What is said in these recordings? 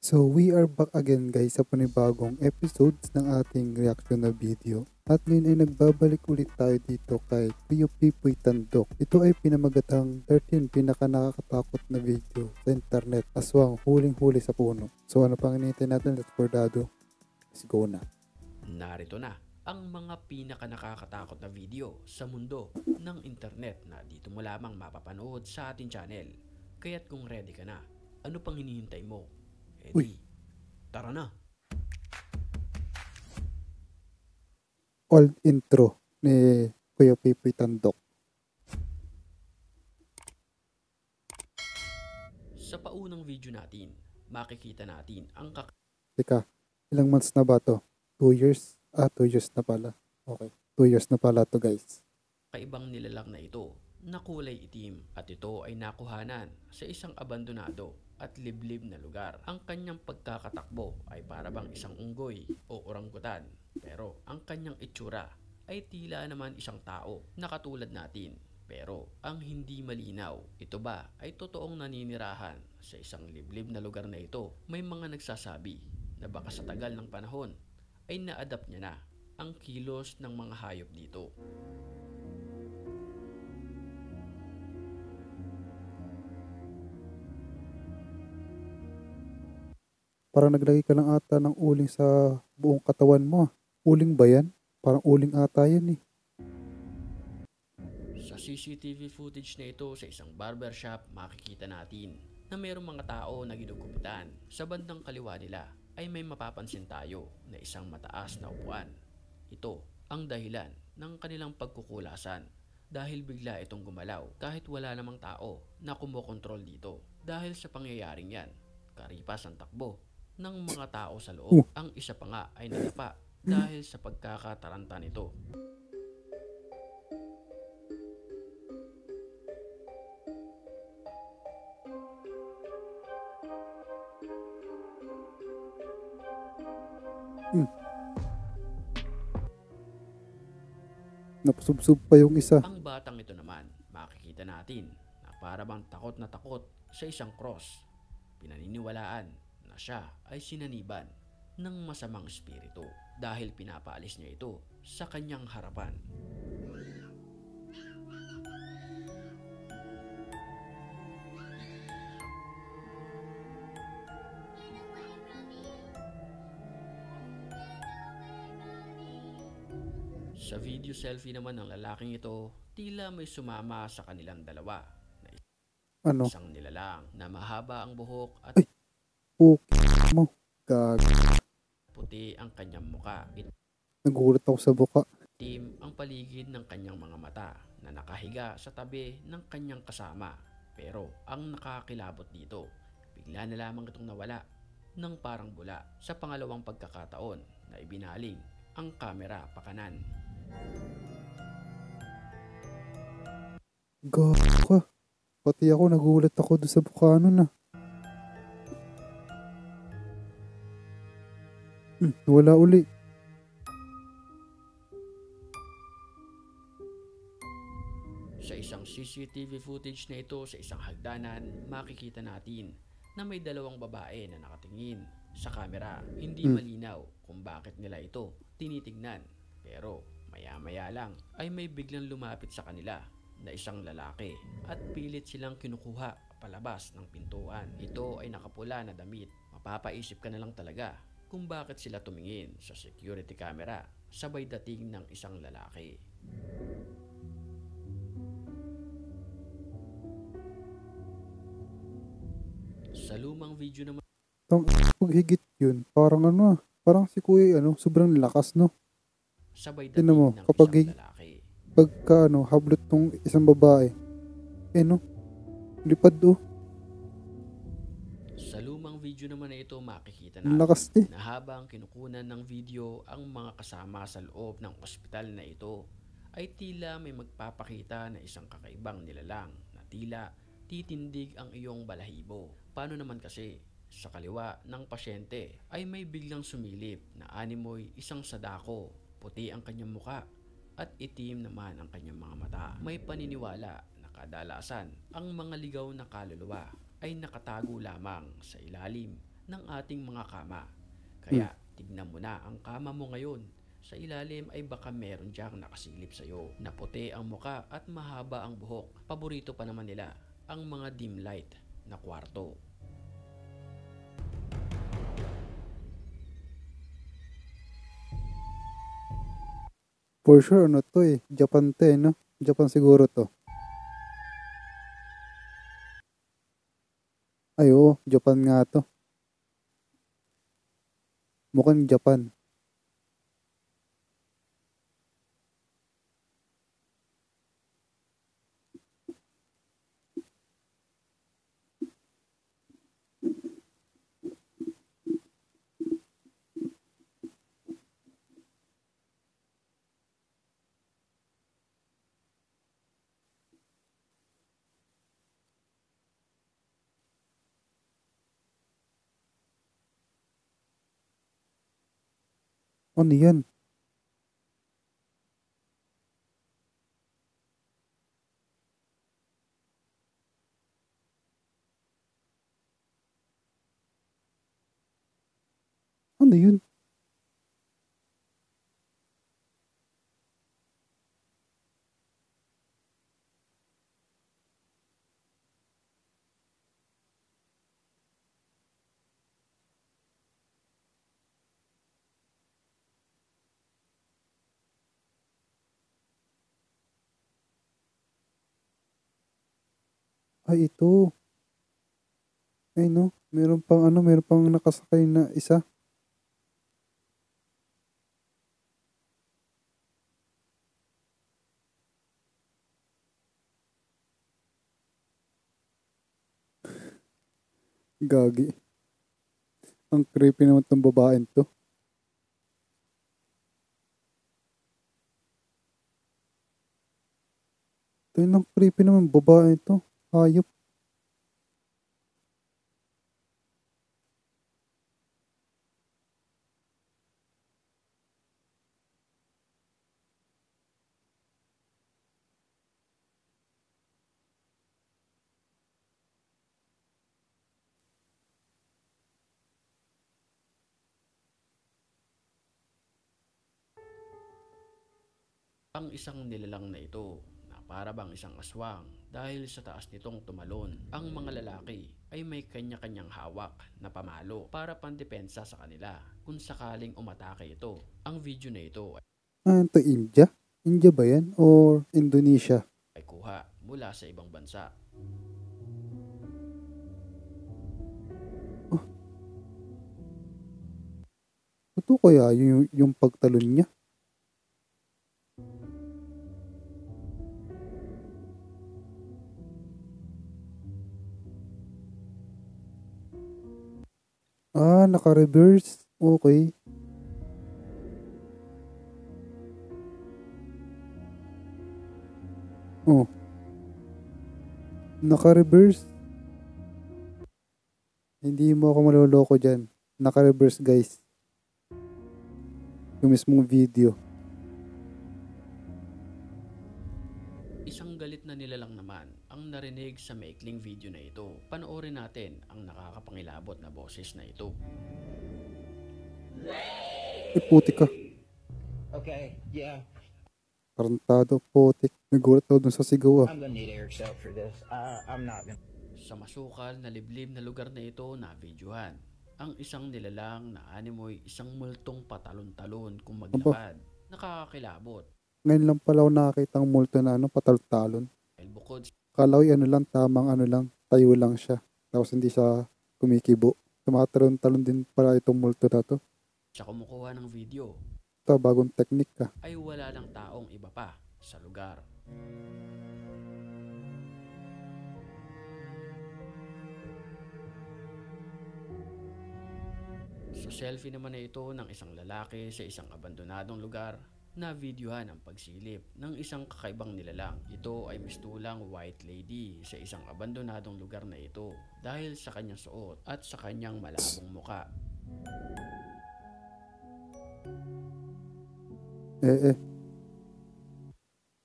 So we are back again guys sa panibagong episodes ng ating reaction na video. At ngayon ay nagbabalik ulit tayo dito kay Kuya Pipoy Tandok. Ito ay pinamagatang 13 pinaka nakakatakot na video sa internet. Aswang huling-huli sa puno. So ano pang hinihintay natin? Let's Dado. Let's go na. Narito na ang mga pinaka nakakatakot na video sa mundo ng internet na dito mo lamang mapapanood sa ating channel. Kaya't kung ready ka na, ano pang hinihintay mo? Uy. Tara na! Old intro ni Kuya Pipoy Tandok. Sa paunang video natin, makikita natin ang Teka, ilang months na ba to? 2 years? 2 years na pala. Okay, 2 years na pala to guys. kakaibang nilalang na ito na kulay itim at ito ay nakuhanan sa isang abandonado at liblib na lugar. Ang kanyang pagkakatakbo ay para bang isang unggoy o oranggutan, pero ang kanyang itsura ay tila naman isang tao na katulad natin. Pero ang hindi malinaw, ito ba ay totoong naninirahan sa isang liblib na lugar na ito? May mga nagsasabi na baka sa tagal ng panahon ay na-adapt niya na ang kilos ng mga hayop dito. Parang naglagay ka lang ata ng uling sa buong katawan mo. Uling ba yan? Parang uling ata yan eh. Sa CCTV footage na ito sa isang barbershop, makikita natin na mayroong mga tao na ginugupitan. Sa bandang kaliwa nila ay may mapapansin tayo na isang mataas na upuan. Ito ang dahilan ng kanilang pagkukulasan dahil bigla itong gumalaw kahit wala namang tao na kumokontrol dito. Dahil sa pangyayaring yan, karipas ang takbo ng mga tao sa loob. Ang isa pa nga ay nadapa dahil sa pagkakataranta nito. Napusubsub pa yung isa. Ang batang ito naman, makikita natin na para bang takot na takot sa isang cross. Pinaniniwalaan na siya ay sinaniban ng masamang espiritu dahil pinapaalis niya ito sa kanyang harapan. Sa video selfie naman ng lalaking ito, tila may sumama sa kanilang dalawa na Ano? isang nilalang na mahaba ang buhok at Mo. Gag. puti ang kanyang muka. Nagulat ako sa buka. Itim ang paligid ng kanyang mga mata na nakahiga sa tabi ng kanyang kasama. Pero ang nakakilabot dito, bigla na lamang itong nawala ng parang bula sa pangalawang pagkakataon na ibinaling ang kamera pakanan. Gag ka. Pati ako nagulat ako doon sa buka nun ah. Wala uli. Sa isang CCTV footage na ito sa isang hagdanan, makikita natin na may dalawang babae na nakatingin sa kamera. Hindi malinaw kung bakit nila ito tinitignan. Pero maya-maya lang ay may biglang lumapit sa kanila na isang lalaki at pilit silang kinukuha palabas ng pintuan. Ito ay nakapula na damit. Mapapaisip ka na lang talaga kung bakit sila tumingin sa security camera sabay dating ng isang lalaki. Sa lumang video naman Pag higit yun, parang ano ah. Parang si kuya sobrang lakas no. sabay Tingnan mo, dating ng kapag isang lalaki. pagka hablot tong isang babae. Lipad oh. Sa lumang video naman na ito, makikita Ang natin lakas eh. na habang kinukunan ng video ang mga kasama sa loob ng ospital na ito, ay tila may magpapakita na isang kakaibang nilalang na tila titindig ang iyong balahibo. Paano naman kasi sa kaliwa ng pasyente ay may biglang sumilip na animoy isang sadako, puti ang kanyang muka at itim naman ang kanyang mga mata. May paniniwala na kadalasan ang mga ligaw na kaluluwa ay nakatago lamang sa ilalim ng ating mga kama. Kaya tignan mo na ang kama mo ngayon. Sa ilalim ay baka meron diyang nakasilip sa'yo na puti ang muka at mahaba ang buhok. Paborito pa naman nila ang mga dim light na kwarto. For sure, ano to eh. Japan to eh, no? Japan siguro to. Ay, oo. Japan nga to. Mukhang Japan. Ano yan? Ano yun? Ay, ito. Ay, no. Meron pang nakasakay na isa. Gagi. Ang creepy naman tong babaeng to. Ito yun, ang creepy naman babaeng to. Hayop. Ang isang nilalang na ito na para bang isang aswang dahil sa taas nitong tumalon. Ang mga lalaki ay may kanya-kanyang hawak na pamalo para pandepensa sa kanila kung sakaling umatake ito. Ang video na ito Ah, ito India? India ba yan? Or Indonesia? ay kuha mula sa ibang bansa. Ah, totoo kaya yung pagtalon niya? Ah, naka-reverse. Okay. Oh, naka-reverse. Hindi mo ako maloloko dyan. Naka-reverse guys. Yung mismong video. Isang galit na nilalang naman ang narinig sa maikling video na ito. Panoorin natin ang nakakapangilabot na boses na ito. Eh, putik ka. Okay, yeah. Tarantado, putik. Nagulat ako dun sa sigaw ah. I'm gonna need air out for this. I'm not gonna. Sa masukal na liblib na lugar na ito na videohan, ang isang nilalang na animoy isang multong patalon-talon kung maglakad. Nakakakilabot. Ngayon lang pala ako nakakita ang multo na patalon-talon. Dahil bukod Kala ko tamang tayo lang siya. Tapos hindi siya kumikibo. Tumatalon-talon din pala itong multo na to. sa kumukuha ng video, Ito, bagong technique ka. ay wala lang taong iba pa sa lugar. So selfie naman na ito ng isang lalaki sa isang abandonadong lugar na videohan ang pagsilip ng isang kakaibang nilalang. Ito ay mistulang white lady sa isang abandonadong lugar na ito dahil sa kanyang suot at sa kanyang malabong muka.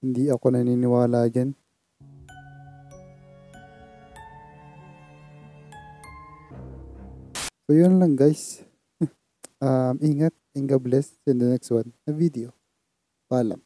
Hindi ako naniniwala dyan. So yun lang guys. Ingat and God bless in the next one na video. Paalam.